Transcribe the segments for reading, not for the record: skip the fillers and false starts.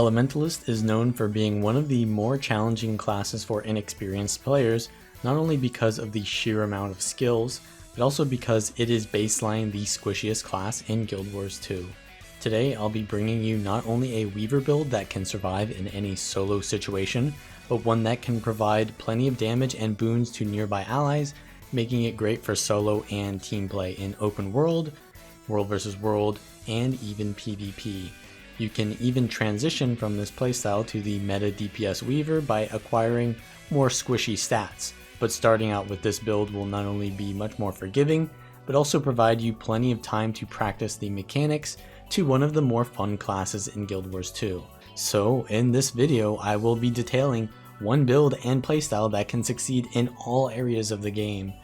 Elementalist is known for being one of the more challenging classes for inexperienced players, not only because of the sheer amount of skills, but also because it is baseline the squishiest class in Guild Wars 2. Today I'll be bringing you not only a Weaver build that can survive in any solo situation, but one that can provide plenty of damage and boons to nearby allies, making it great for solo and team play in open world, world versus world, and even PvP. You can even transition from this playstyle to the meta DPS Weaver by acquiring more squishy stats, but starting out with this build will not only be much more forgiving, but also provide you plenty of time to practice the mechanics to one of the more fun classes in Guild Wars 2. So in this video I will be detailing one build and playstyle that can succeed in all areas of the game,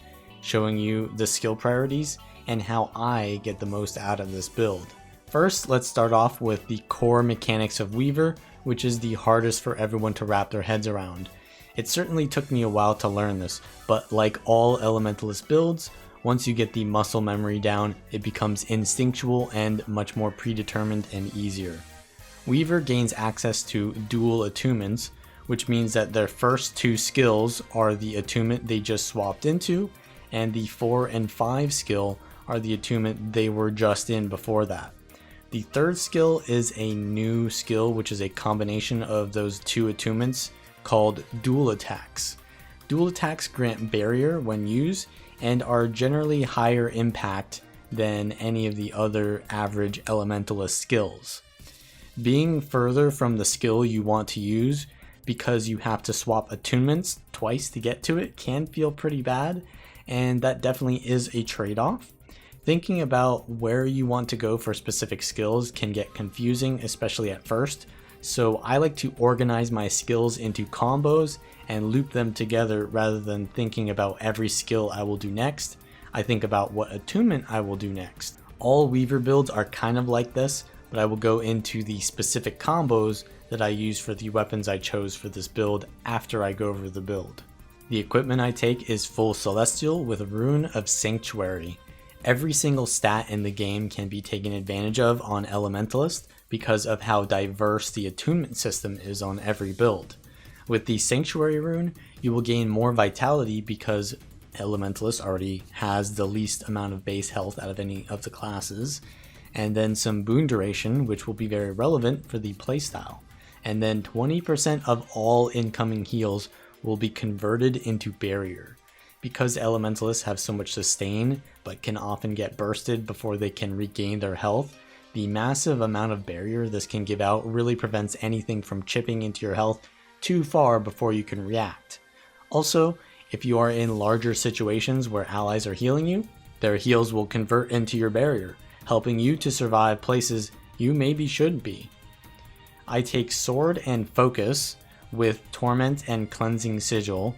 showing you the skill priorities and how I get the most out of this build. First, let's start off with the core mechanics of Weaver, which is the hardest for everyone to wrap their heads around. It certainly took me a while to learn this, but like all Elementalist builds, once you get the muscle memory down, it becomes instinctual and much more predetermined and easier. Weaver gains access to dual attunements, which means that their first two skills are the attunement they just swapped into, and the 4 and 5 skill are the attunement they were just in before that. The third skill is a new skill, which is a combination of those two attunements called dual attacks. Dual attacks grant barrier when used and are generally higher impact than any of the other average Elementalist skills. Being further from the skill you want to use because you have to swap attunements twice to get to it can feel pretty bad, and that definitely is a trade-off. Thinking about where you want to go for specific skills can get confusing, especially at first, so I like to organize my skills into combos and loop them together rather than thinking about every skill I will do next. I think about what attunement I will do next. All Weaver builds are kind of like this, but I will go into the specific combos that I use for the weapons I chose for this build after I go over the build. The equipment I take is full Celestial with a Rune of Sanctuary. Every single stat in the game can be taken advantage of on Elementalist because of how diverse the attunement system is on every build. With the Sanctuary Rune, you will gain more vitality because Elementalist already has the least amount of base health out of any of the classes, and then some boon duration, which will be very relevant for the playstyle. And then 20% of all incoming heals will be converted into barrier. Because Elementalists have so much sustain, but can often get bursted before they can regain their health, the massive amount of barrier this can give out really prevents anything from chipping into your health too far before you can react. Also, if you are in larger situations where allies are healing you, their heals will convert into your barrier, helping you to survive places you maybe shouldn't be. I take Sword and Focus with Torment and Cleansing Sigil,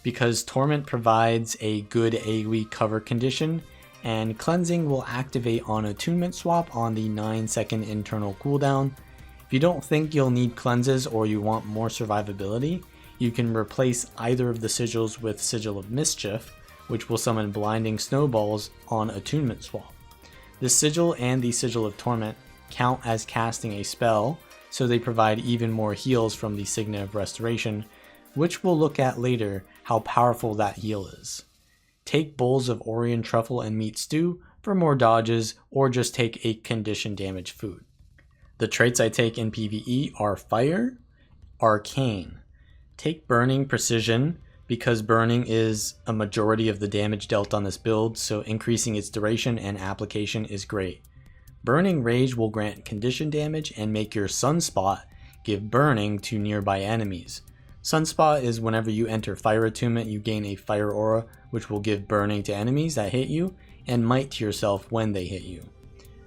because Torment provides a good AoE cover condition, and Cleansing will activate on attunement swap on the 9-second internal cooldown. If you don't think you'll need cleanses or you want more survivability, you can replace either of the sigils with Sigil of Mischief, which will summon blinding snowballs on attunement swap. The sigil and the Sigil of Torment count as casting a spell, so they provide even more heals from the Signet of Restoration, which we'll look at later how powerful that heal is. Take bowls of Orion Truffle and Meat Stew for more dodges, or just take a condition damage food. The traits I take in PvE are Fire, Arcane. Take Burning Precision, because burning is a majority of the damage dealt on this build, so increasing its duration and application is great. Burning Rage will grant condition damage and make your Sunspot give burning to nearby enemies. Sunspot is whenever you enter Fire Attunement, you gain a Fire Aura, which will give burning to enemies that hit you, and might to yourself when they hit you.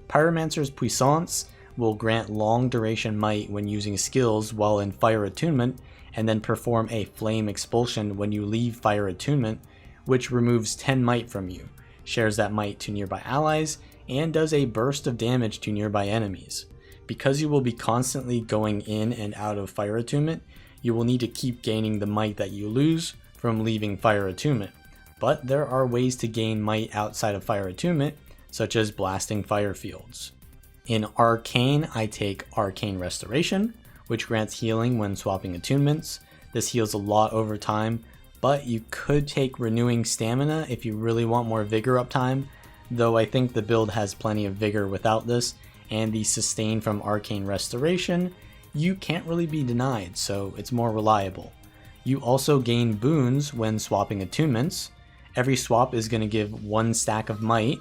Pyromancer's Puissance will grant long duration might when using skills while in Fire Attunement, and then perform a Flame Expulsion when you leave Fire Attunement, which removes 10 might from you, shares that might to nearby allies, and does a burst of damage to nearby enemies. Because you will be constantly going in and out of Fire Attunement, you will need to keep gaining the might that you lose from leaving Fire Attunement, but there are ways to gain might outside of Fire Attunement, such as blasting fire fields. In Arcane, I take Arcane Restoration, which grants healing when swapping attunements. This heals a lot over time, but you could take renewing stamina if you really want more vigor uptime, though I think the build has plenty of vigor without this, and the sustain from arcane restoration you can't really be denied, so it's more reliable. You also gain boons when swapping attunements. Every swap is going to give 1 stack of might.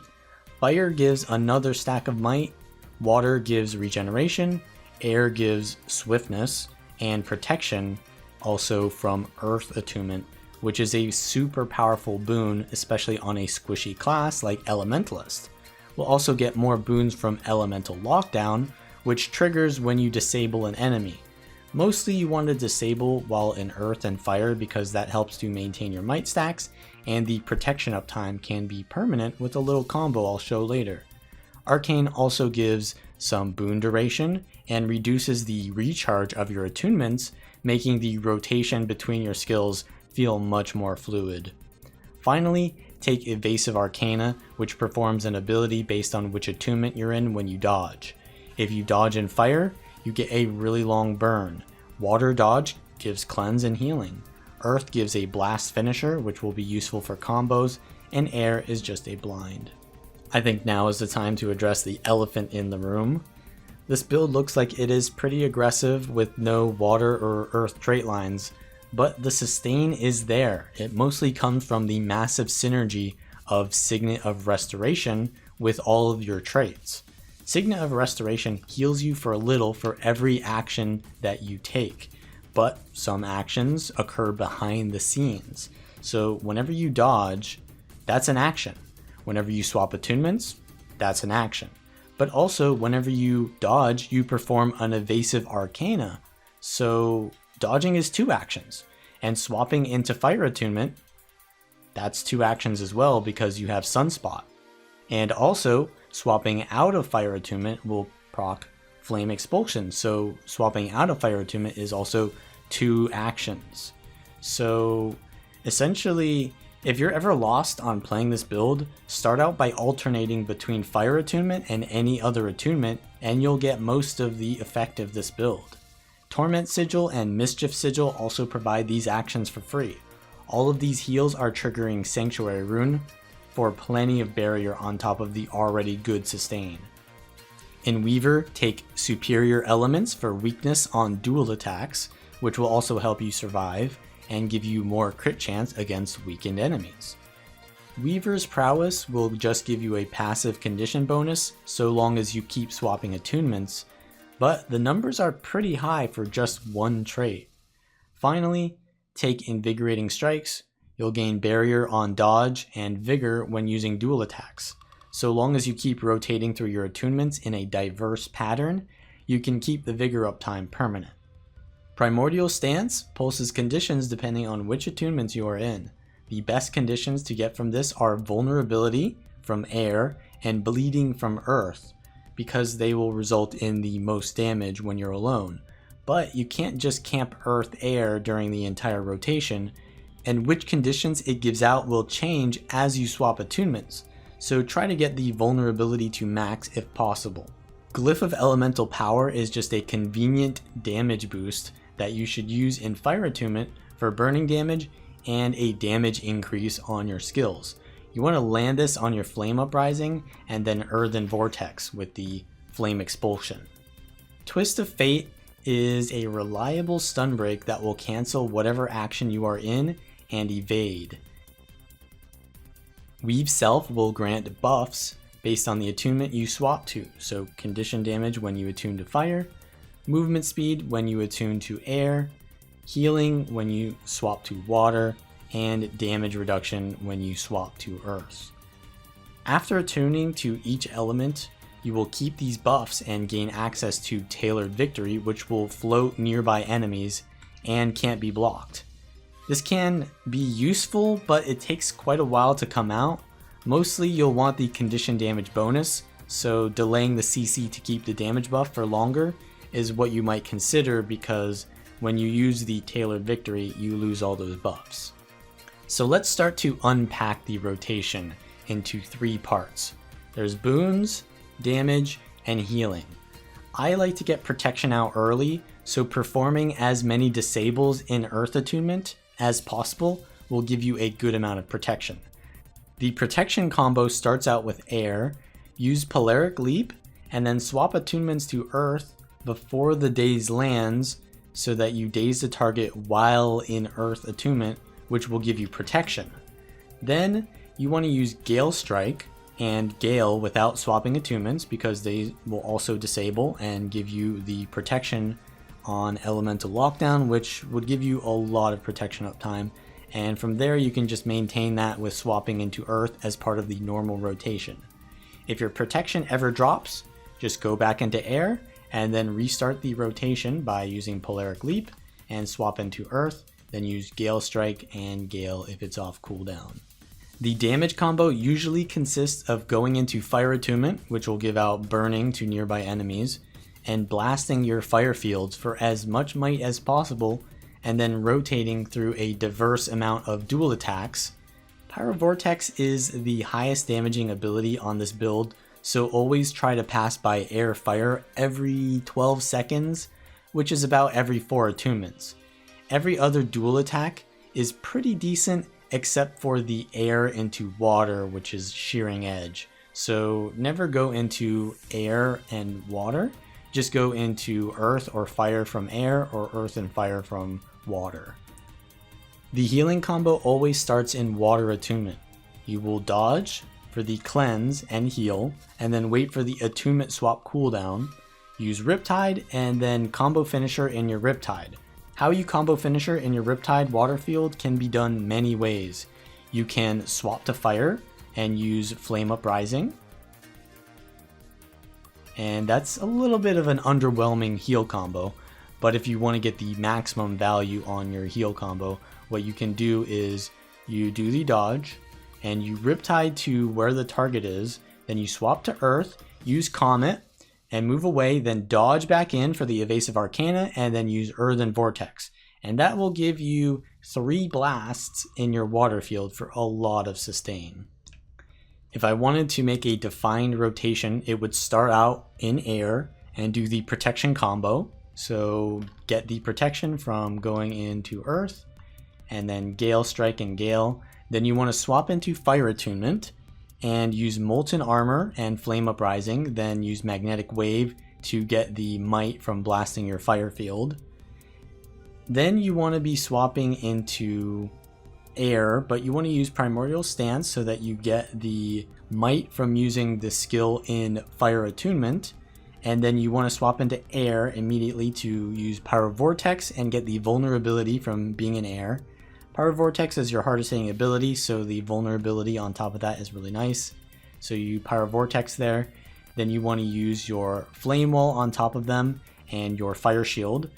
Fire gives another stack of might. Water gives regeneration. Air gives swiftness. And protection also from earth attunement, which is a super powerful boon, especially on a squishy class like Elementalist. We'll also get more boons from Elemental Lockdown, which triggers when you disable an enemy. Mostly you want to disable while in earth and fire because that helps to maintain your might stacks, and the protection uptime can be permanent with a little combo I'll show later. Arcane also gives some boon duration and reduces the recharge of your attunements, making the rotation between your skills feel much more fluid. Finally, take Evasive Arcana, which performs an ability based on which attunement you're in when you dodge. If you dodge in fire, you get a really long burn. Water dodge gives cleanse and healing. Earth gives a blast finisher, which will be useful for combos, and air is just a blind. I think now is the time to address the elephant in the room. This build looks like it is pretty aggressive with no water or earth trait lines, but the sustain is there. It mostly comes from the massive synergy of Signet of Restoration with all of your traits. Signet of Restoration heals you for a little for every action that you take, but some actions occur behind the scenes. So whenever you dodge, that's an action. Whenever you swap attunements, that's an action. But also whenever you dodge, you perform an Evasive Arcana. So dodging is 2 actions, and swapping into fire attunement, that's 2 actions as well because you have Sunspot. And also, swapping out of fire attunement will proc flame expulsion, so swapping out of fire attunement is also 2 actions. So essentially, if you're ever lost on playing this build, start out by alternating between fire attunement and any other attunement, and you'll get most of the effect of this build. Torment Sigil and Mischief Sigil also provide these actions for free. All of these heals are triggering Sanctuary Rune for plenty of barrier on top of the already good sustain. In Weaver, take Superior Elements for weakness on dual attacks, which will also help you survive and give you more crit chance against weakened enemies. Weaver's Prowess will just give you a passive condition bonus so long as you keep swapping attunements, but the numbers are pretty high for just 1 trait. Finally, take Invigorating Strikes. You'll gain barrier on dodge and vigor when using dual attacks. So long as you keep rotating through your attunements in a diverse pattern, you can keep the vigor uptime permanent. Primordial Stance pulses conditions depending on which attunements you are in. The best conditions to get from this are vulnerability from air and bleeding from earth, because they will result in the most damage when you're alone. But you can't just camp earth air during the entire rotation, and which conditions it gives out will change as you swap attunements, so try to get the vulnerability to max if possible. Glyph of Elemental Power is just a convenient damage boost that you should use in fire attunement for burning damage and a damage increase on your skills. You want to land this on your Flame Uprising and then Earthen Vortex with the Flame Expulsion. Twist of Fate is a reliable stun break that will cancel whatever action you are in and evade. Weave Self will grant buffs based on the attunement you swap to, so condition damage when you attune to fire, movement speed when you attune to air, healing when you swap to water, and damage reduction when you swap to earth. After attuning to each element, you will keep these buffs and gain access to Tailored Victory, which will float nearby enemies and can't be blocked. This can be useful, but it takes quite a while to come out. Mostly you'll want the condition damage bonus, so delaying the CC to keep the damage buff for longer is what you might consider, because when you use the Tailored Victory, you lose all those buffs. So let's start to unpack the rotation into 3 parts. There's boons, damage, and healing. I like to get protection out early, so performing as many disables in Earth Attunement as possible will give you a good amount of protection. The protection combo starts out with air, use Polaric Leap, and then swap attunements to Earth before the daze lands so that you daze the target while in Earth Attunement, which will give you protection. Then you want to use Gale Strike and Gale without swapping attunements because they will also disable and give you the protection on Elemental Lockdown, which would give you a lot of protection uptime. And from there you can just maintain that with swapping into Earth as part of the normal rotation. If your protection ever drops, just go back into air and then restart the rotation by using Polaric Leap and swap into Earth, then use Gale Strike and Gale if it's off cooldown. The damage combo usually consists of going into Fire Attunement, which will give out burning to nearby enemies, and blasting your fire fields for as much might as possible, and then rotating through a diverse amount of dual attacks. Pyrovortex is the highest damaging ability on this build, so always try to pass by air fire every 12 seconds, which is about every 4 attunements. Every other dual attack is pretty decent except for the air into water, which is Shearing Edge. So never go into air and water, just go into earth or fire from air or earth and fire from water. The healing combo always starts in water attunement. You will dodge for the cleanse and heal, and then wait for the attunement swap cooldown, use Riptide, and then combo finisher in your Riptide. How you combo finisher in your Riptide water field can be done many ways. You can swap to fire and use Flame Uprising. And that's a little bit of an underwhelming heal combo, but if you want to get the maximum value on your heal combo, what you can do is you do the dodge and you Riptide to where the target is, then you swap to Earth, use Comet, and move away, then dodge back in for the Evasive Arcana, and then use Earthen Vortex. And that will give you 3 blasts in your water field for a lot of sustain. If I wanted to make a defined rotation, it would start out in air and do the protection combo. So get the protection from going into Earth, and then Gale Strike and Gale. Then you want to swap into Fire Attunement and use Molten Armor and Flame Uprising, then use Magnetic Wave to get the might from blasting your fire field. Then you want to be swapping into air, but you want to use Primordial Stance so that you get the might from using the skill in Fire Attunement, and then you want to swap into air immediately to use Pyrovortex and get the vulnerability from being in air. Pyrovortex is your hardest hitting ability, so the vulnerability on top of that is really nice. So you Pyrovortex there, then you want to use your Flame Wall on top of them and your Fire Shield.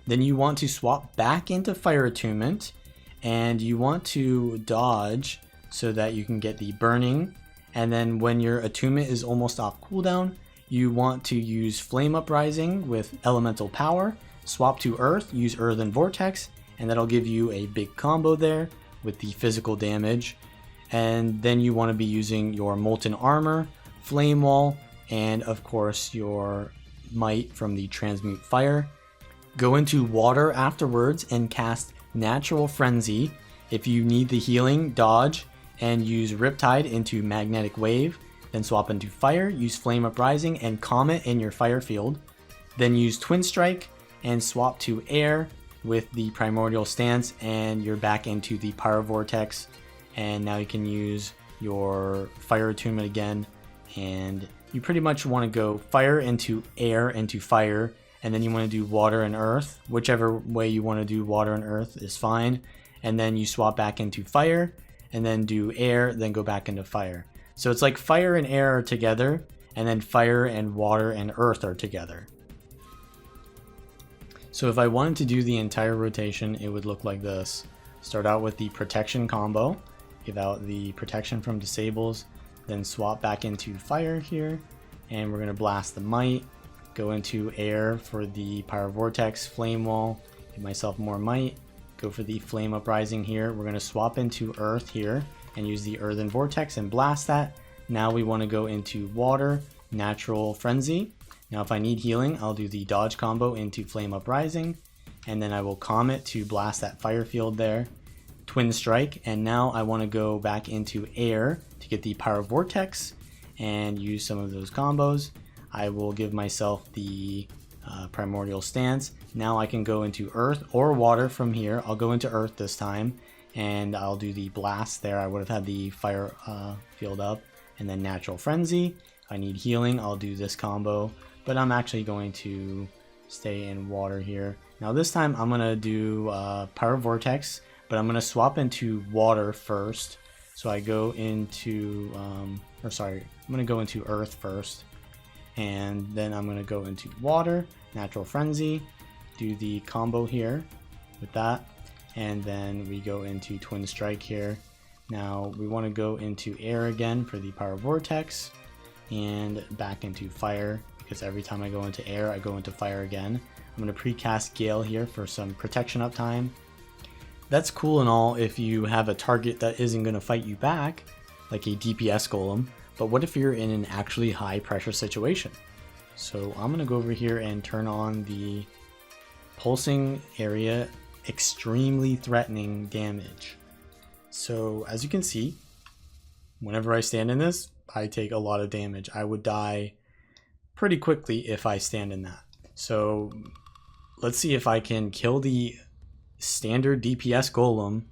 Then you want to swap back into Fire Attunement, and you want to dodge so that you can get the burning. And then when your attunement is almost off cooldown, you want to use Flame Uprising with Elemental Power, swap to Earth, use Earthen Vortex, and that'll give you a big combo there with the physical damage. And then you want to be using your Molten Armor, Flame Wall, and of course your might from the Transmute Fire. Go into water afterwards and cast Natural Frenzy. If you need the healing, dodge and use Riptide into Magnetic Wave, then swap into fire, use Flame Uprising and Comet in your fire field, then use Twin Strike and swap to air with the Primordial Stance, and you're back into the Pyrovortex, and now you can use your Fire Attunement again, and you pretty much want to go fire into air into fire, and then you want to do water and earth. Whichever way you want to do water and earth is fine, and then you swap back into fire, and then do air, then go back into fire. So it's like fire and air are together, and then fire and water and earth are together. So if I wanted to do the entire rotation, it would look like this. Start out with the protection combo, give out the protection from disables, then swap back into fire here, and we're going to blast the might, go into air for the Pyrovortex, Flame Wall, give myself more might, go for the Flame Uprising here. We're going to swap into earth here and use the Earthen Vortex and blast that. Now we want to go into water, Natural Frenzy, Now if I need healing, I'll do the dodge combo into Flame Uprising, and then I will Comet to blast that fire field there. Twin Strike, and now I want to go back into air to get the Pyro Vortex and use some of those combos. I will give myself the Primordial Stance. Now I can go into earth or water from here. I'll go into earth this time, and I'll do the blast there. I would have had the fire field up, and then Natural Frenzy. If I need healing, I'll do this combo, but I'm actually going to stay in water here. Now this time I'm gonna do Pyro Vortex, but I'm gonna swap into water first. So I go into, I'm gonna go into earth first, and then I'm gonna go into water, Natural Frenzy, do the combo here with that, and then we go into Twin Strike here. Now we want to go into air again for the Pyro Vortex, and back into fire, because every time I go into air I go into fire again. I'm going to precast Gale here for some protection uptime. That's cool and all if you have a target that isn't going to fight you back, like a DPS golem, but what if you're in an actually high pressure situation? So I'm going to go over here and turn on the pulsing area, extremely threatening damage. So as you can see, whenever I stand in this, I take a lot of damage. I would die pretty quickly if I stand in that. So let's see if I can kill the standard DPS golem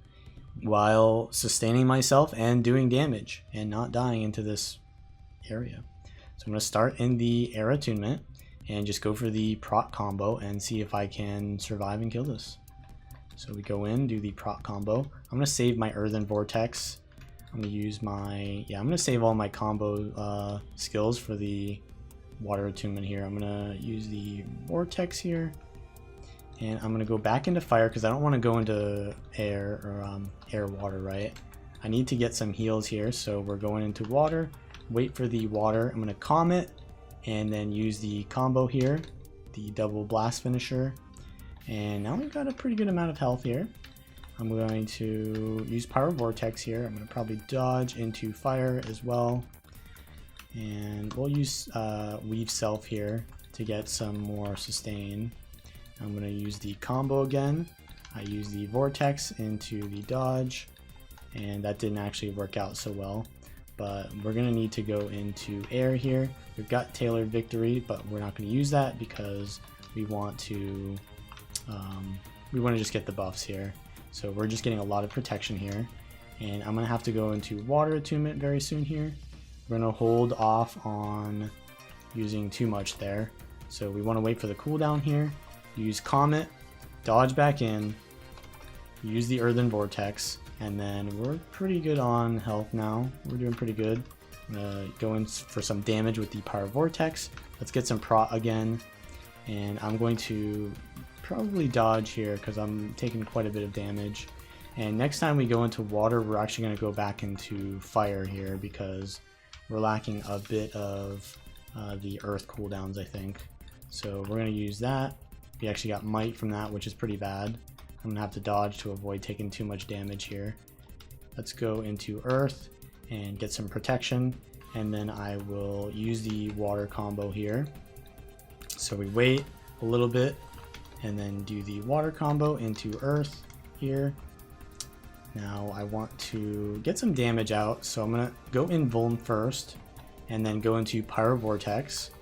while sustaining myself and doing damage and not dying into this area. So I'm going to start in the air attunement and just go for the proc combo and see if I can survive and kill this. So we go in, do the proc combo. I'm going to save my Earthen Vortex. I'm going to use my, I'm going to save all my combo skills for the water attunement here. I'm going to use the Vortex here. And I'm going to go back into fire because I don't want to go into air or air water, right? I need to get some heals here. So we're going into water, wait for the water. I'm going to Comet and then use the combo here, the double blast finisher. And now we've got a pretty good amount of health here. I'm going to use Pyro Vortex here. I'm going to probably dodge into fire as well. And we'll use Weave Self here to get some more sustain. I'm going to use the combo again. I use the Vortex into the dodge, and that didn't actually work out so well. But we're going to need to go into air here. We've got Tailored Victory, but we're not going to use that because we want to just get the buffs here. So we're just getting a lot of protection here. And I'm going to have to go into Water Attunement very soon here. We're going to hold off on using too much there. So we want to wait for the cooldown here. Use Comet, dodge back in, use the Earthen Vortex, and then we're pretty good on health now. We're doing pretty good. I'm going to go in for some damage with the Pyro Vortex. Let's get some prot again. And I'm going to probably dodge here because I'm taking quite a bit of damage. And next time we go into water, we're actually going to go back into fire here because we're lacking a bit of the earth cooldowns, I think. So we're going to use that. We actually got might from that, which is pretty bad. I'm going to have to dodge to avoid taking too much damage here. Let's go into earth and get some protection. And then I will use the water combo here. So we wait a little bit and then do the water combo into earth here. Now I want to get some damage out, so I'm going to go in Vuln first and then go into Pyro Vortex.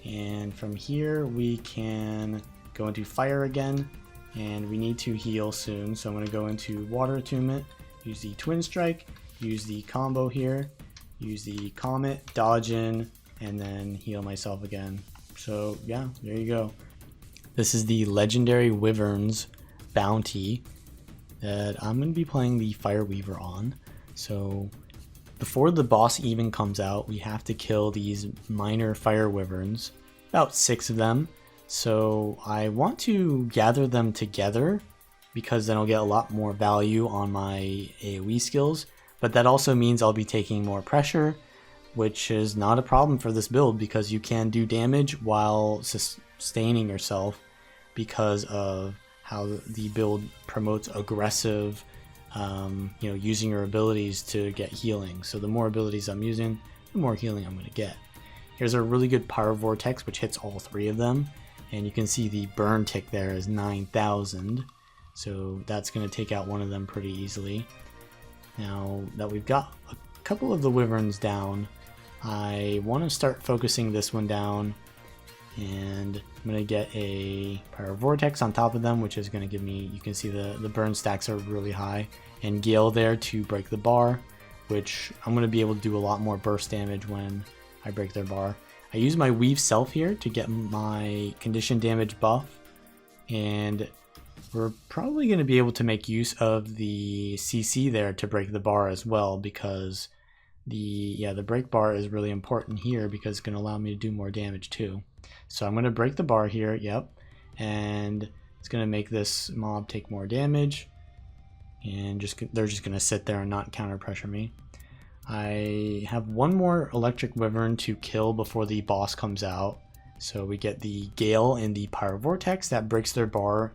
And from here we can go into fire again, and we need to heal soon, so I'm going to go into Water Attunement, use the Twin Strike, use the combo here, use the Comet, dodge in, and then heal myself again. So yeah, there you go. This is the legendary Wyverns bounty that I'm going to be playing the Fire Weaver on. So before the boss even comes out, we have to kill these minor Fire Wyverns, about 6 of them. So I want to gather them together because then I'll get a lot more value on my AoE skills, but that also means I'll be taking more pressure, which is not a problem for this build because you can do damage while sustaining yourself because of how the build promotes aggressive, using your abilities to get healing. So the more abilities I'm using, the more healing I'm going to get. Here's a really good Pyro Vortex, which hits all 3 of them. And you can see the burn tick there is 9,000. So that's going to take out one of them pretty easily. Now that we've got a couple of the Wyverns down, I want to start focusing this one down. And I'm going to get a Pyro Vortex on top of them, which is going to give me, you can see the burn stacks are really high. And Gale there to break the bar, which I'm going to be able to do a lot more burst damage when I break their bar. I use my Weave Self here to get my condition damage buff. And we're probably going to be able to make use of the CC there to break the bar as well, because the break bar is really important here because it's going to allow me to do more damage too. So I'm going to break the bar here, yep, and it's going to make this mob take more damage, and they're just going to sit there and not counter pressure me. I have one more electric wyvern to kill before the boss comes out, so we get the Gale and the Pyro Vortex that breaks their bar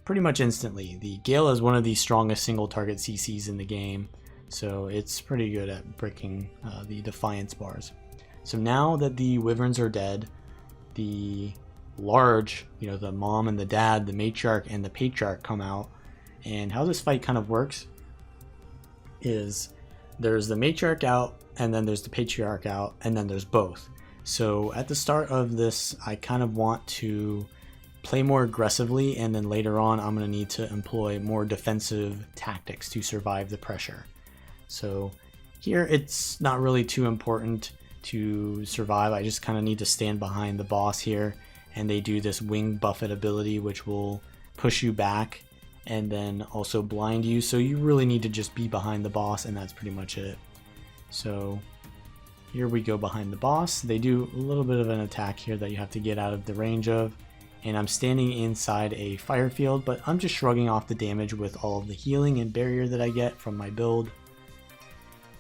pretty much instantly. The Gale is one of the strongest single target CCs in the game, so it's pretty good at breaking the Defiance bars. So now that the wyverns are dead, the large, the mom and the dad, the matriarch and the patriarch come out. And how this fight kind of works is there's the matriarch out, and then there's the patriarch out, and then there's both. So at the start of this, I kind of want to play more aggressively, and then later on I'm going to need to employ more defensive tactics to survive the pressure. So here it's not really too important to survive. I just kind of need to stand behind the boss here, and they do this wing buffet ability which will push you back and then also blind you, so you really need to just be behind the boss, and that's pretty much it. So here we go behind the boss. They do a little bit of an attack here that you have to get out of the range of, and I'm standing inside a fire field, but I'm just shrugging off the damage with all of the healing and barrier that I get from my build.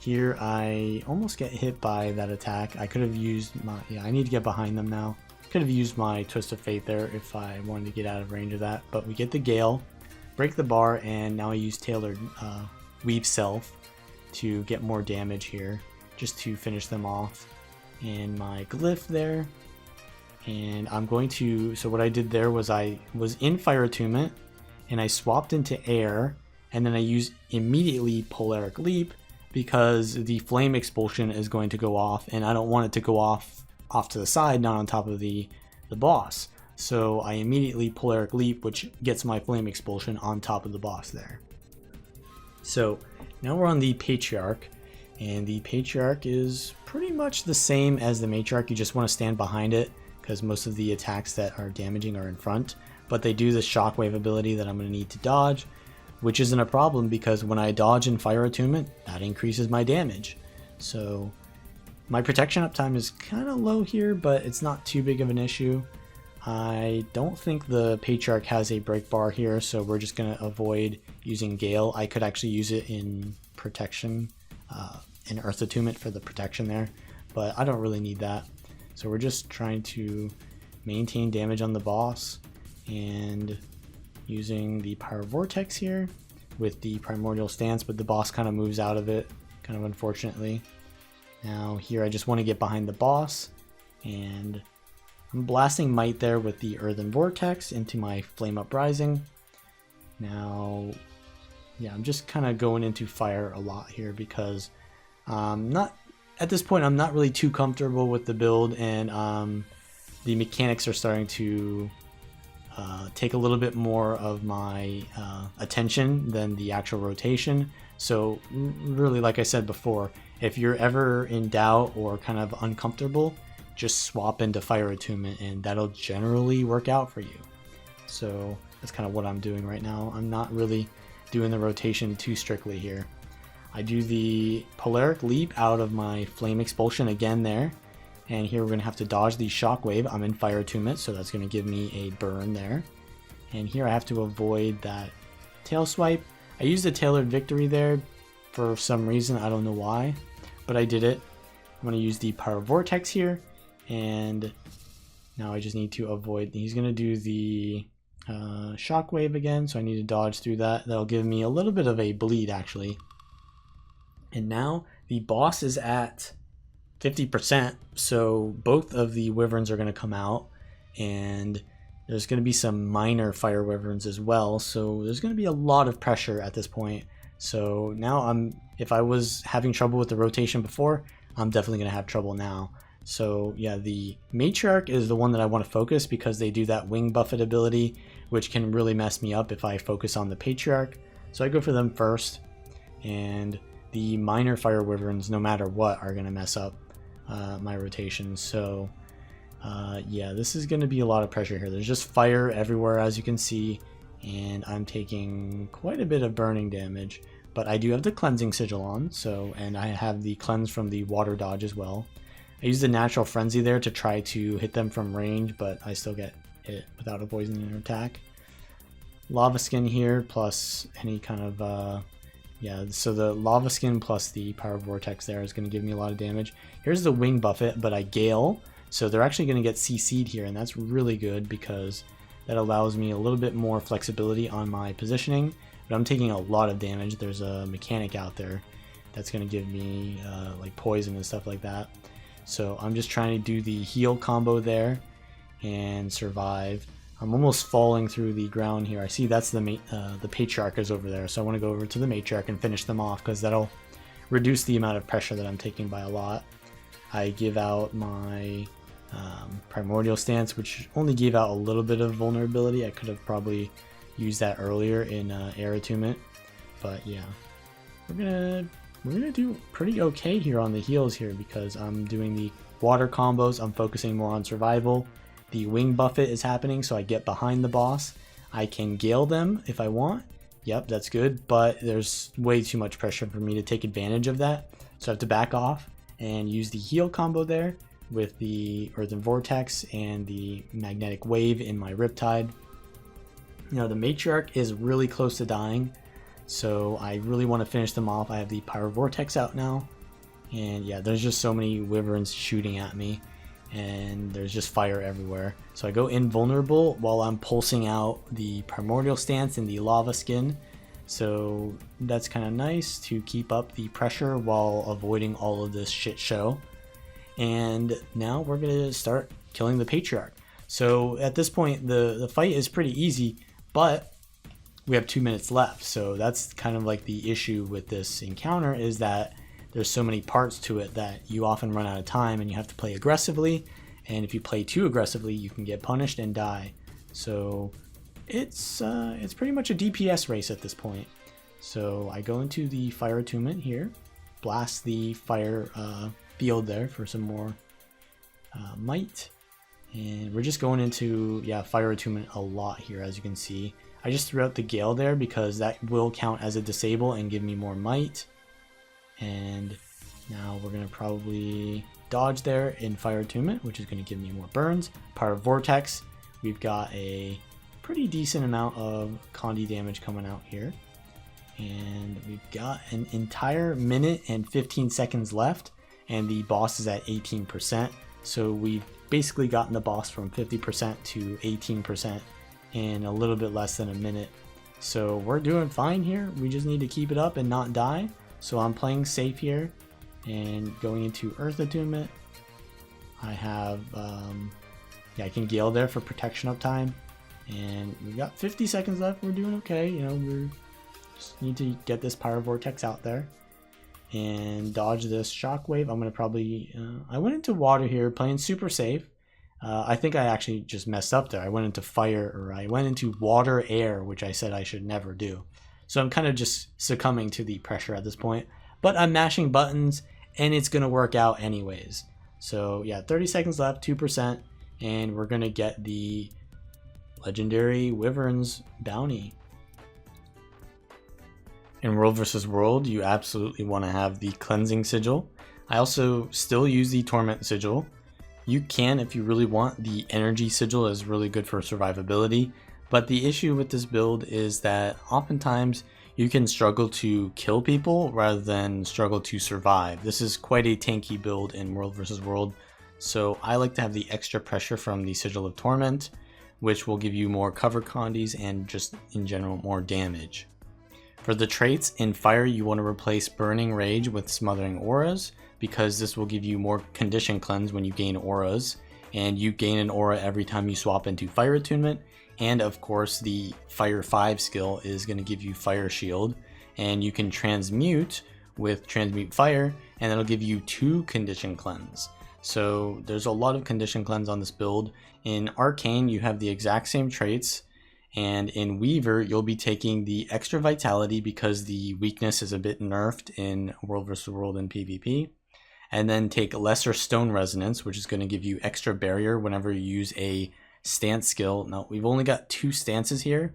Here I almost get hit by that attack. I could have used my, I need to get behind them now. Could have used my Twist of Fate there if I wanted to get out of range of that, but we get the Gale, break the bar, and now I use Tailored Weave Self to get more damage here, just to finish them off. And my Glyph there, and I'm going to, so what I did there was I was in Fire Attunement, and I swapped into Air, and then I used immediately Polaric Leap, because the flame expulsion is going to go off, and I don't want it to go off to the side, not on top of the boss. So I immediately Polaric Leap, which gets my flame expulsion on top of the boss there. So now we're on the Patriarch, and the Patriarch is pretty much the same as the Matriarch. You just want to stand behind it because most of the attacks that are damaging are in front, but they do the Shockwave ability that I'm going to need to dodge, which isn't a problem because when I dodge in Fire Attunement, that increases my damage. So my protection uptime is kind of low here, but it's not too big of an issue. I don't think the Patriarch has a break bar here, so we're just going to avoid using Gale. I could actually use it in protection, in Earth Attunement for the protection there, but I don't really need that. So we're just trying to maintain damage on the boss, and using the Pyro Vortex here with the Primordial Stance, but the boss kind of moves out of it, kind of unfortunately. Now here I just want to get behind the boss, and I'm blasting Might there with the Earthen Vortex into my Flame Uprising. Now, yeah, I'm just kind of going into fire a lot here because at this point I'm not really too comfortable with the build, and the mechanics are starting to take a little bit more of my attention than the actual rotation. So really, like I said before, if you're ever in doubt or kind of uncomfortable, just swap into Fire Attunement and that'll generally work out for you. So that's kind of what I'm doing right now. I'm not really doing the rotation too strictly here. I do the Polaric Leap out of my Flame Expulsion again there. And here we're going to have to dodge the Shockwave. I'm in Fire Attunement, so that's going to give me a burn there. And here I have to avoid that Tail Swipe. I used the Tailored Victory there for some reason, I don't know why, but I did it. I'm going to use the Pyro Vortex here, and now I just need to avoid, he's going to do the Shockwave again, so I need to dodge through that. That'll give me a little bit of a bleed actually. And now the boss is at 50%. So both of the Wyverns are going to come out, and there's going to be some minor fire Wyverns as well. So there's going to be a lot of pressure at this point. So now if I was having trouble with the rotation before, I'm definitely going to have trouble now. So yeah, the Matriarch is the one that I want to focus because they do that wing buffet ability, which can really mess me up if I focus on the Patriarch. So I go for them first, and the minor fire Wyverns, no matter what, are going to mess up my rotation. So yeah, this is going to be a lot of pressure here. There's just fire everywhere, as you can see, and I'm taking quite a bit of burning damage. But I do have the cleansing sigil on, so, and I have the cleanse from the water dodge as well. I use the natural frenzy there to try to hit them from range, but I still get hit without a poisoning attack. Lava skin here, plus any kind of yeah, so the lava skin plus the pyro vortex there is going to give me a lot of damage. Here's the wing buffet, but I gale, so they're actually going to get CC'd here, and that's really good because that allows me a little bit more flexibility on my positioning. But I'm taking a lot of damage. There's a mechanic out there that's going to give me like poison and stuff like that. So I'm just trying to do the heal combo there and survive. I'm almost falling through the ground here. I see that's the Patriarch is over there, so I want to go over to the Matriarch and finish them off because that'll reduce the amount of pressure that I'm taking by a lot. I give out my Primordial Stance, which only gave out a little bit of vulnerability. I could have probably used that earlier in Air Attunement, but yeah, we're gonna do pretty okay here on the heals here because I'm doing the water combos. I'm focusing more on survival. The wing buffet is happening, so I get behind the boss. I can gale them if I want. Yep, that's good, but there's way too much pressure for me to take advantage of that, so I have to back off and use the heal combo there with the Earthen Vortex and the Magnetic Wave in my Riptide. You know, the Matriarch is really close to dying, so I really want to finish them off. I have the Pyro Vortex out now, and yeah, there's just so many Wyverns shooting at me, and there's just fire everywhere. So I go invulnerable while I'm pulsing out the Primordial Stance and the Lava Skin, so that's kind of nice to keep up the pressure while avoiding all of this shit show. And now we're going to start killing the Patriarch. So at this point, the fight is pretty easy, but we have 2 minutes left. So that's kind of like the issue with this encounter, is that there's so many parts to it that you often run out of time and you have to play aggressively. And if you play too aggressively, you can get punished and die. So it's pretty much a DPS race at this point. So I go into the Fire Attunement here, blast the fire field there for some more might. And we're just going into, yeah, Fire Attunement a lot here, as you can see. I just threw out the Gale there because that will count as a disable and give me more might. And now we're going to probably dodge there in Fire Attunement, which is going to give me more burns. Pyro Vortex, we've got a pretty decent amount of Condi damage coming out here. And we've got an entire minute and 15 seconds left, and the boss is at 18%. So we've basically gotten the boss from 50% to 18% in a little bit less than a minute. So we're doing fine here. We just need to keep it up and not die. So I'm playing safe here and going into Earth Attunement. I have, yeah, I can Gale there for protection uptime. And we've got 50 seconds left. We're doing okay. You know, we just need to get this Pyro Vortex out there and dodge this Shockwave. I'm going to probably, I went into water here, playing super safe. I think I actually just messed up there. I went into fire, or I went into water air, which I said I should never do. So I'm kind of just succumbing to the pressure at this point, but I'm mashing buttons and it's going to work out anyways. So yeah, 30 seconds left, 2%, and we're going to get the legendary Wyverns bounty. In World vs. World, you absolutely want to have the Cleansing Sigil. I also still use the Torment Sigil. You can, if you really want. The Energy Sigil is really good for survivability, but the issue with this build is that oftentimes you can struggle to kill people rather than struggle to survive. This is quite a tanky build in World vs. World, so I like to have the extra pressure from the Sigil of Torment, which will give you more cover condis and just in general more damage. For the traits, in fire you want to replace Burning Rage with Smothering Auras, because this will give you more condition cleanse when you gain auras, and you gain an aura every time you swap into fire attunement. And of course the Fire 5 skill is going to give you Fire Shield, and you can transmute with Transmute Fire, and that'll give you 2 condition cleanse. So there's a lot of condition cleanse on this build. In Arcane you have the exact same traits, and in Weaver you'll be taking the extra vitality because the weakness is a bit nerfed in World vs. World and PvP, and then take lesser stone resonance, which is going to give you extra barrier whenever you use a stance skill. Now we've only got 2 stances here,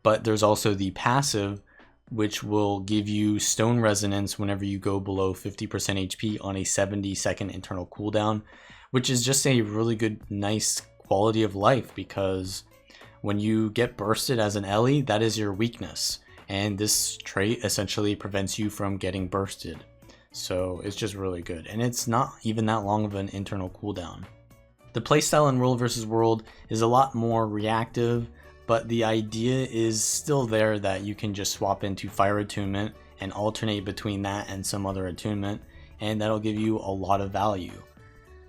but there's also the passive, which will give you stone resonance whenever you go below 50% HP on a 70-second internal cooldown, which is just a really good, nice quality of life, because when you get bursted as an Ellie, that is your weakness, and this trait essentially prevents you from getting bursted. So it's just really good, and it's not even that long of an internal cooldown. The playstyle in World vs. World is a lot more reactive, but the idea is still there that you can just swap into Fire Attunement and alternate between that and some other attunement, and that'll give you a lot of value.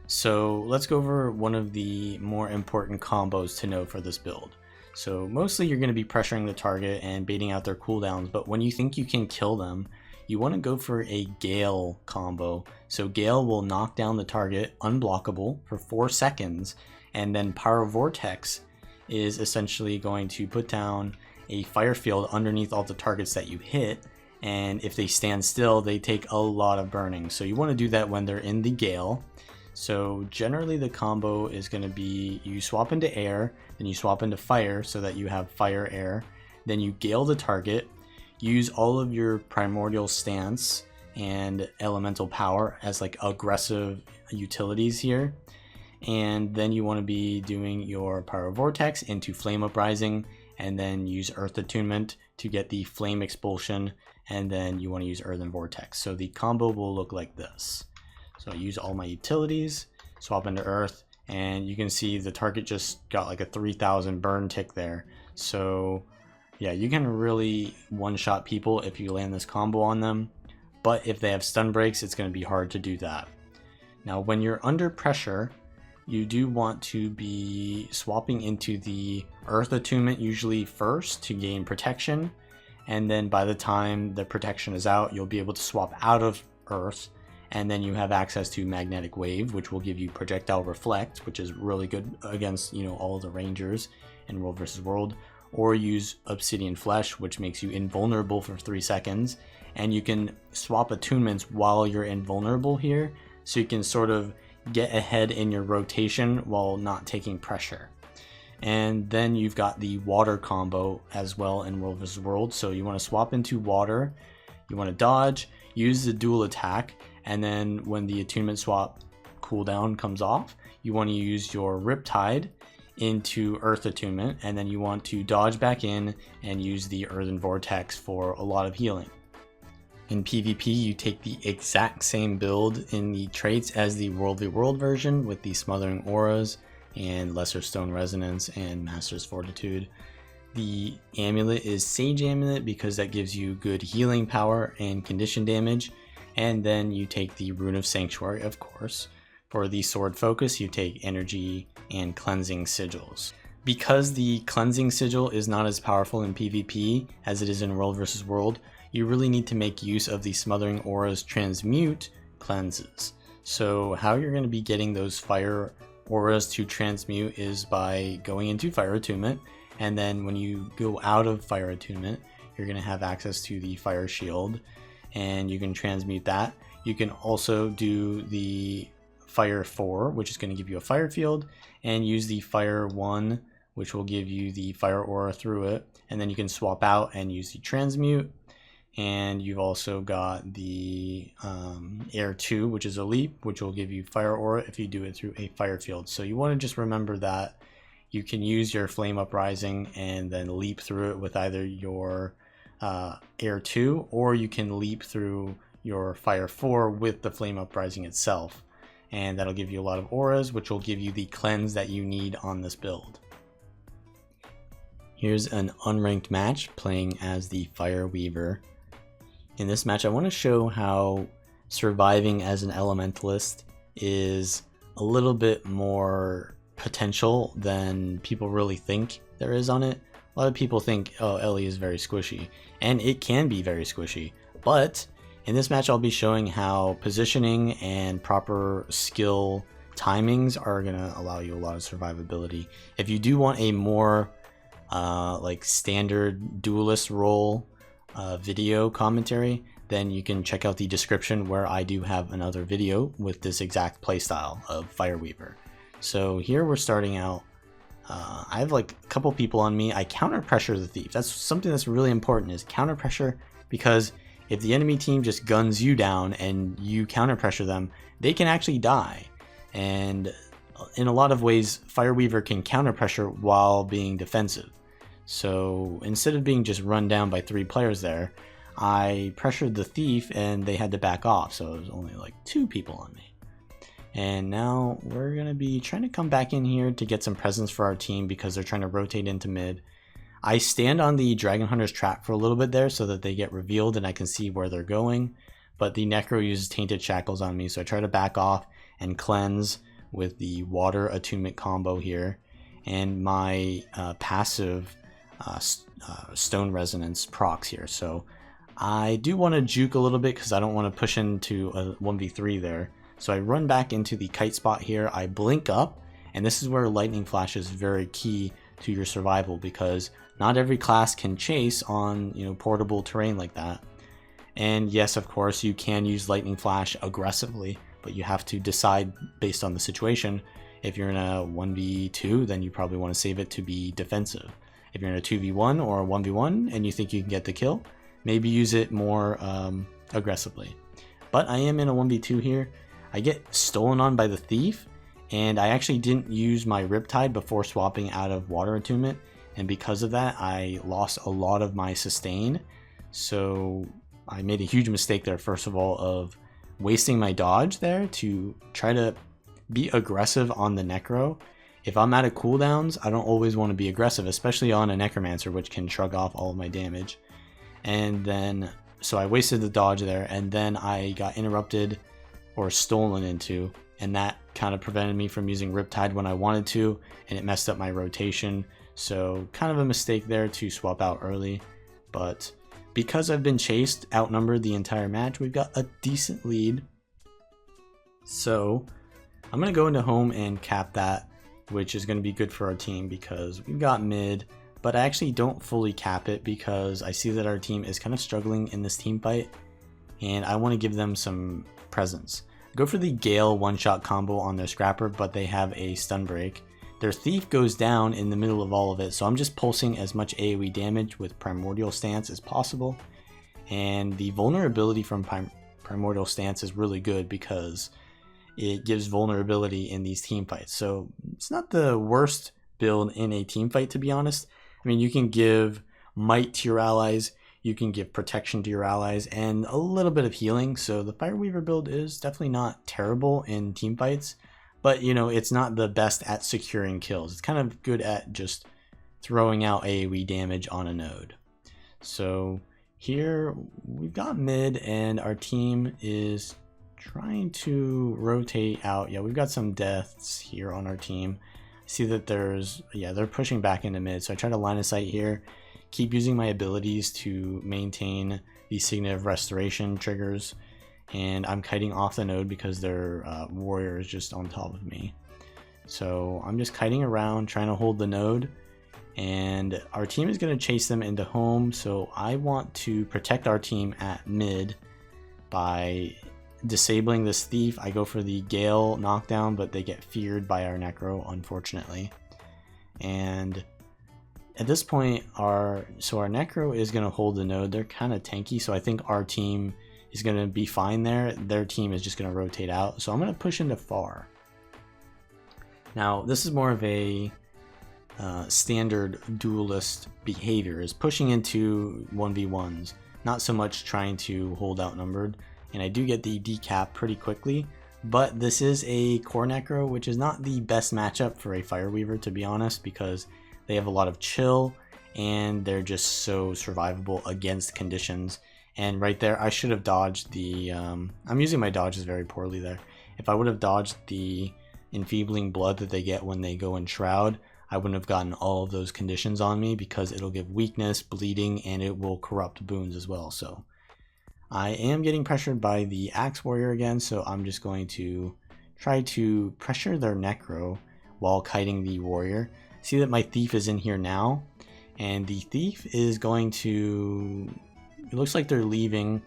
So let's go over one of the more important combos to know for this build. So mostly you're going to be pressuring the target and baiting out their cooldowns, but when you think you can kill them, you want to go for a Gale combo. So Gale will knock down the target unblockable for 4 seconds, and then Pyro Vortex is essentially going to put down a fire field underneath all the targets that you hit, and if they stand still they take a lot of burning. So you want to do that when they're in the Gale. So generally the combo is going to be you swap into air, then you swap into fire so that you have fire air, then you Gale the target, use all of your primordial stance and elemental power as like aggressive utilities here, and then you want to be doing your Pyro Vortex into Flame Uprising, and then use Earth Attunement to get the Flame Expulsion, and then you want to use Earthen Vortex. So the combo will look like this. So I use all my utilities, swap into Earth, and you can see the target just got like a 3000 burn tick there. So yeah, you can really one-shot people if you land this combo on them, but if they have stun breaks, it's going to be hard to do that. Now when you're under pressure, you do want to be swapping into the Earth Attunement usually first to gain protection, and then by the time the protection is out, you'll be able to swap out of Earth, and then you have access to Magnetic Wave, which will give you Projectile Reflect, which is really good against, you know, all the rangers in World vs. World, or use Obsidian Flesh, which makes you invulnerable for 3 seconds, and you can swap attunements while you're invulnerable here, so you can sort of get ahead in your rotation while not taking pressure. And then you've got the water combo as well in World vs. World, so you want to swap into water, you want to dodge, use the dual attack, and then when the attunement swap cooldown comes off, you want to use your Riptide into Earth Attunement, and then you want to dodge back in and use the Earthen Vortex for a lot of healing. In PvP, you take the exact same build in the traits as the World v World version with the Smothering Auras and Lesser Stone Resonance and Master's Fortitude. The Amulet is Sage Amulet because that gives you good healing power and condition damage, and then you take the Rune of Sanctuary, of course. For the sword focus, you take energy and cleansing sigils. Because the cleansing sigil is not as powerful in PvP as it is in World vs. World, you really need to make use of the Smothering Aura's transmute cleanses. So how you're going to be getting those fire auras to transmute is by going into Fire Attunement, and then when you go out of Fire Attunement, you're going to have access to the Fire Shield, and you can transmute that. You can also do the Fire 4, which is going to give you a fire field, and use the Fire 1, which will give you the fire aura through it, and then you can swap out and use the transmute. And you've also got the Air 2, which is a leap, which will give you fire aura if you do it through a fire field. So you want to just remember that you can use your Flame Uprising and then leap through it with either your Air 2, or you can leap through your Fire 4 with the Flame Uprising itself. And that'll give you a lot of auras, which will give you the cleanse that you need on this build. Here's an unranked match playing as the Fire Weaver. In this match, I want to show how surviving as an Elementalist is a little bit more potential than people really think there is on it. A lot of people think, oh, Ellie is very squishy, and it can be very squishy. But in this match, I'll be showing how positioning and proper skill timings are going to allow you a lot of survivability. If you do want a more like standard duelist role video commentary, then you can check out the description where I do have another video with this exact playstyle of Fire Weaver. So here we're starting out. I have like a couple people on me. I counter pressure the thief. That's something that's really important, is counter pressure, because if the enemy team just guns you down and you counter pressure them, they can actually die. And in a lot of ways, Fire Weaver can counter pressure while being defensive. So instead of being just run down by 3 players there, I pressured the thief and they had to back off. So it was only like 2 people on me. And now we're going to be trying to come back in here to get some presence for our team because they're trying to rotate into mid. I stand on the Dragon Hunter's trap for a little bit there so that they get revealed and I can see where they're going. But the Necro uses Tainted Shackles on me, so I try to back off and cleanse with the Water Attunement combo here. And my passive Stone Resonance procs here. So I do want to juke a little bit because I don't want to push into a 1v3 there. So I run back into the kite spot here, I blink up, and this is where Lightning Flash is very key to your survival, because not every class can chase on, you know, portable terrain like that. And yes, of course, you can use Lightning Flash aggressively, but you have to decide based on the situation. If you're in a 1v2, then you probably want to save it to be defensive. If you're in a 2v1 or a 1v1 and you think you can get the kill, maybe use it more aggressively. But I am in a 1v2 here. I get stolen on by the thief, and I actually didn't use my Riptide before swapping out of Water Attunement, and because of that I lost a lot of my sustain. So I made a huge mistake there, first of all, of wasting my dodge there to try to be aggressive on the Necro. If I'm out of cooldowns, I don't always want to be aggressive, especially on a Necromancer, which can shrug off all of my damage. And then, so I wasted the dodge there, and then I got interrupted or stolen into, and that kind of prevented me from using Riptide when I wanted to, and it messed up my rotation. So kind of a mistake there to swap out early. But because I've been chased, outnumbered the entire match, we've got a decent lead. So I'm going to go into home and cap that, which is going to be good for our team because we've got mid, but I actually don't fully cap it because I see that our team is kind of struggling in this team fight, and I want to give them some presence. Go for the Gale one-shot combo on their Scrapper, but they have a stun break. Their Thief goes down in the middle of all of it, so I'm just pulsing as much AoE damage with Primordial Stance as possible. And the vulnerability from Primordial Stance is really good because it gives vulnerability in these team fights. So it's not the worst build in a team fight, to be honest. I mean, you can give might to your allies, you can give protection to your allies, and a little bit of healing. So the Fire Weaver build is definitely not terrible in team fights, but you know, it's not the best at securing kills. It's kind of good at just throwing out AoE damage on a node. So here we've got mid, and our team is trying to rotate out. Yeah, we've got some deaths here on our team. See that there's, yeah, they're pushing back into mid, so I try to line of sight here, keep using my abilities to maintain the Signet of Restoration triggers, and I'm kiting off the node because their warrior is just on top of me. So I'm just kiting around trying to hold the node, and our team is going to chase them into home, so I want to protect our team at mid by disabling this thief. I go for the Gale knockdown, but they get feared by our Necro, unfortunately. And at this point, our Necro is going to hold the node. They're kind of tanky, so I think our team is going to be fine there. Their team is just going to rotate out, so I'm going to push into far. Now, this is more of a standard duelist behavior, is pushing into 1v1s, not so much trying to hold outnumbered. And I do get the decap pretty quickly, but this is a core Necro, which is not the best matchup for a Fire Weaver, to be honest, because they have a lot of chill, and they're just so survivable against conditions. And right there, I should have dodged the, I'm using my dodges very poorly there. If I would have dodged the enfeebling blood that they get when they go in Shroud, I wouldn't have gotten all of those conditions on me, because it'll give weakness, bleeding, and it will corrupt boons as well. So I am getting pressured by the Axe Warrior again, so I'm just going to try to pressure their Necro while kiting the Warrior. See that my Thief is in here now, and the Thief is going to, it looks like they're leaving,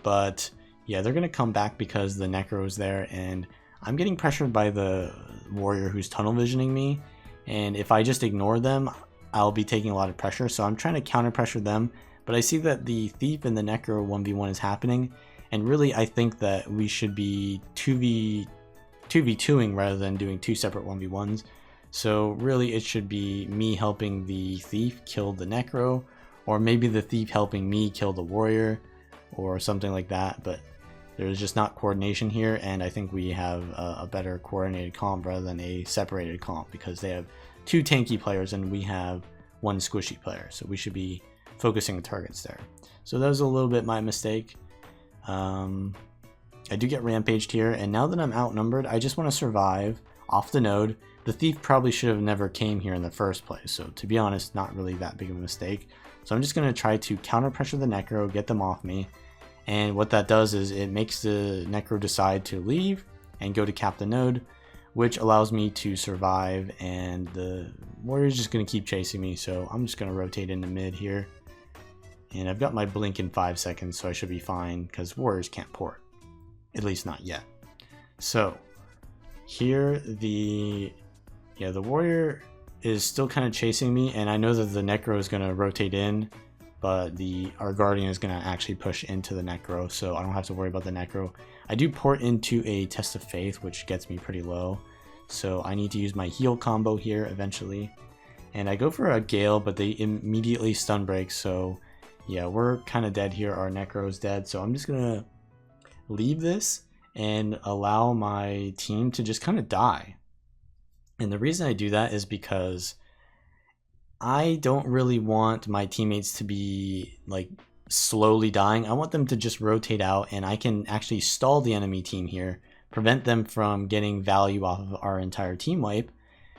but yeah, they're going to come back because the Necro is there, and I'm getting pressured by the Warrior who's tunnel visioning me, and if I just ignore them, I'll be taking a lot of pressure, so I'm trying to counter pressure them. But I see that the Thief and the Necro 1v1 is happening, and really I think that we should be 2v2ing rather than doing two separate 1v1s. So really it should be me helping the Thief kill the Necro, or maybe the Thief helping me kill the Warrior, or something like that. But there's just not coordination here, and I think we have a better coordinated comp rather than a separated comp, because they have two tanky players and we have one squishy player, so we should be focusing targets there. So that was a little bit my mistake. I do get rampaged here, and now that I'm outnumbered, I just want to survive off the node. The Thief probably should have never came here in the first place, so to be honest, not really that big of a mistake. So I'm just going to try to counter pressure the Necro, get them off me, and what that does is it makes the Necro decide to leave and go to cap the node, which allows me to survive, and the Warrior's just going to keep chasing me, so I'm just going to rotate into mid here. And I've got my blink in 5 seconds, so I should be fine, because Warriors can't port. At least not yet. So, here the Warrior is still kind of chasing me, and I know that the Necro is going to rotate in, but our Guardian is going to actually push into the Necro, so I don't have to worry about the Necro. I do port into a Test of Faith, which gets me pretty low, so I need to use my heal combo here eventually. And I go for a Gale, but they immediately stun break, so yeah, we're kind of dead here. Our Necro is dead, so I'm just gonna leave this and allow my team to just kind of die. And the reason I do that is because I don't really want my teammates to be like slowly dying. I want them to just rotate out, and I can actually stall the enemy team here, prevent them from getting value off of our entire team wipe,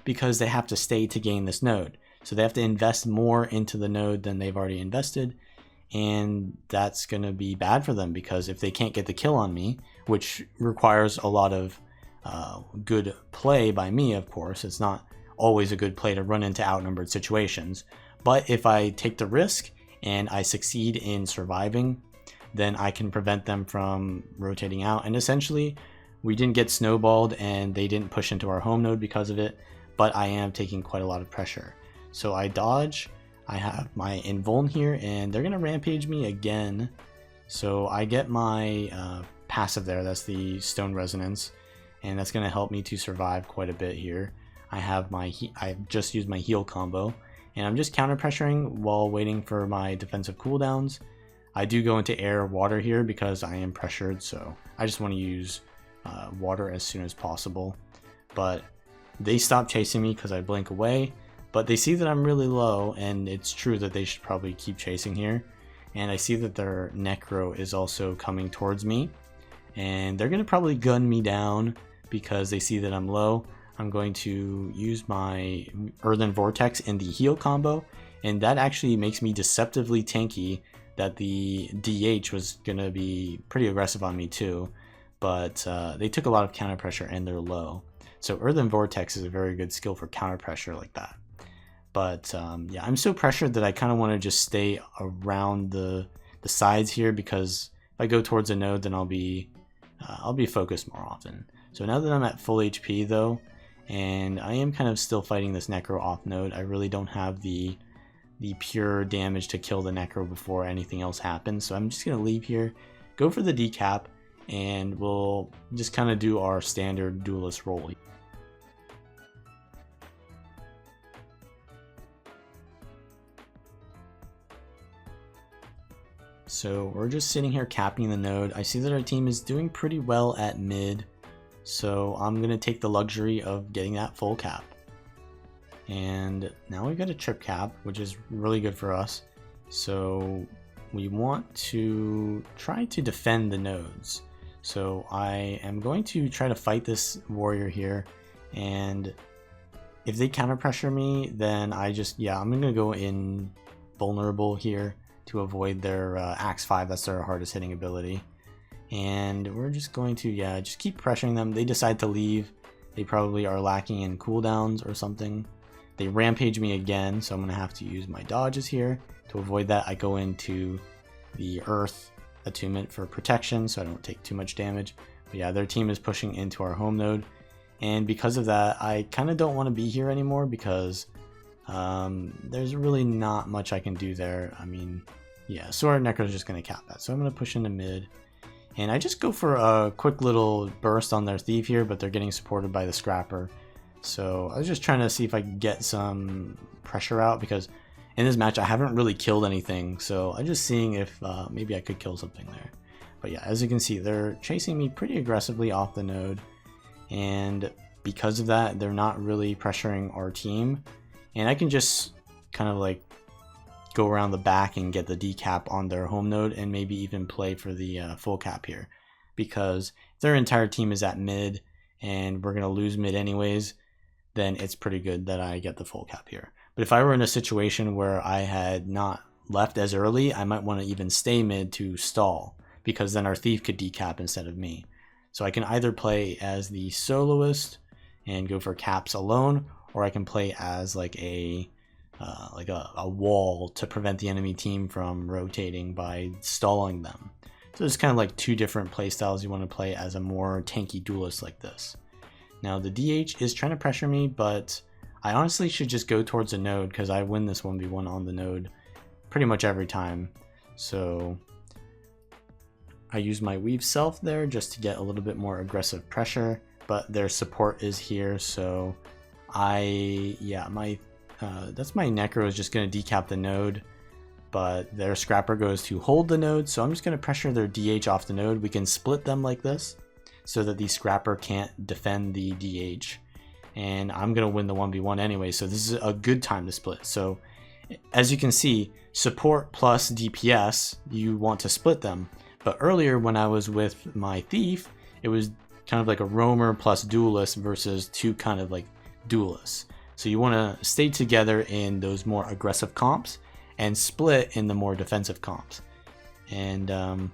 because they have to stay to gain this node. So they have to invest more into the node than they've already invested. And that's going to be bad for them, because if they can't get the kill on me, which requires a lot of good play by me, of course, it's not always a good play to run into outnumbered situations. But if I take the risk and I succeed in surviving, then I can prevent them from rotating out. And essentially, we didn't get snowballed and they didn't push into our home node because of it, but I am taking quite a lot of pressure. So I dodge. I have my invuln here, and they're going to rampage me again. So I get my passive there, that's the Stone Resonance, and that's going to help me to survive quite a bit here. I've just used my heal combo, and I'm just counter pressuring while waiting for my defensive cooldowns. I do go into air water here because I am pressured, so I just want to use water as soon as possible. But they stop chasing me because I blink away. But they see that I'm really low, and it's true that they should probably keep chasing here. And I see that their Necro is also coming towards me, and they're going to probably gun me down because they see that I'm low. I'm going to use my Earthen Vortex in the heal combo, and that actually makes me deceptively tanky, that the DH was going to be pretty aggressive on me too. But they took a lot of counter pressure and they're low. So Earthen Vortex is a very good skill for counter pressure like that. But yeah, I'm so pressured that I kind of want to just stay around the sides here, because if I go towards a node, then I'll be focused more often. So now that I'm at full HP though, and I am kind of still fighting this Necro off node, I really don't have the pure damage to kill the Necro before anything else happens. So I'm just going to leave here, go for the decap, and we'll just kind of do our standard duelist role. So we're just sitting here capping the node. I see that our team is doing pretty well at mid, so I'm going to take the luxury of getting that full cap. And now we've got a trip cap, which is really good for us. So we want to try to defend the nodes. So I am going to try to fight this warrior here, and if they counter pressure me, then I'm gonna go in vulnerable here to avoid their Axe 5. That's their hardest hitting ability. And we're just going to just keep pressuring them. They decide to leave. They probably are lacking in cooldowns or something. They rampage me again, so I'm gonna have to use my dodges here. To avoid that, I go into the Earth attunement for protection, so I don't take too much damage. But yeah, their team is pushing into our home node, and because of that, I kind of don't want to be here anymore because there's really not much I can do there. I mean, yeah, Sword Necro is just going to cap that, so I'm going to push into mid, and I just go for a quick little burst on their thief here, but they're getting supported by the scrapper. So I was just trying to see if I could get some pressure out, because in this match I haven't really killed anything, so I'm just seeing if maybe I could kill something there. But yeah, as you can see, they're chasing me pretty aggressively off the node, and because of that, they're not really pressuring our team, and I can just kind of like go around the back and get the decap on their home node, and maybe even play for the full cap here, because if their entire team is at mid and we're gonna lose mid anyways, then it's pretty good that I get the full cap here. But if I were in a situation where I had not left as early, I might want to even stay mid to stall, because then our thief could decap instead of me. So I can either play as the soloist and go for caps alone, or I can play as like a wall to prevent the enemy team from rotating by stalling them. So there's kind of like two different play styles you want to play as a more tanky duelist like this. Now the DH is trying to pressure me, but I honestly should just go towards the node, because I win this 1v1 on the node pretty much every time. So I use my weave self there just to get a little bit more aggressive pressure, but their support is here, so that's my Necro is just going to decap the node, but their scrapper goes to hold the node, so I'm just going to pressure their DH off the node. We can split them like this so that the scrapper can't defend the DH, and I'm going to win the 1v1 anyway, so this is a good time to split. So as you can see, support plus DPS, you want to split them. But earlier when I was with my thief, it was kind of like a roamer plus duelist versus two kind of like duelists. So you want to stay together in those more aggressive comps and split in the more defensive comps. And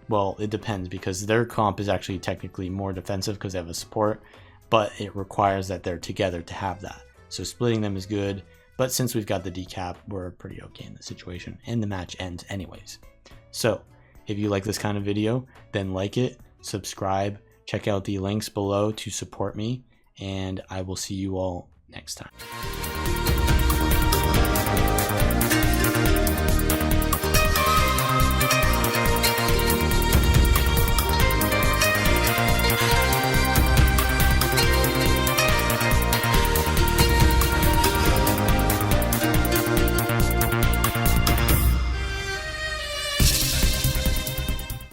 well, it depends, because their comp is actually technically more defensive because they have a support, but it requires that they're together to have that. So splitting them is good, but since we've got the decap, we're pretty okay in the situation, and the match ends anyways. So if you like this kind of video, then like it, subscribe, check out the links below to support me, and I will see you all next time.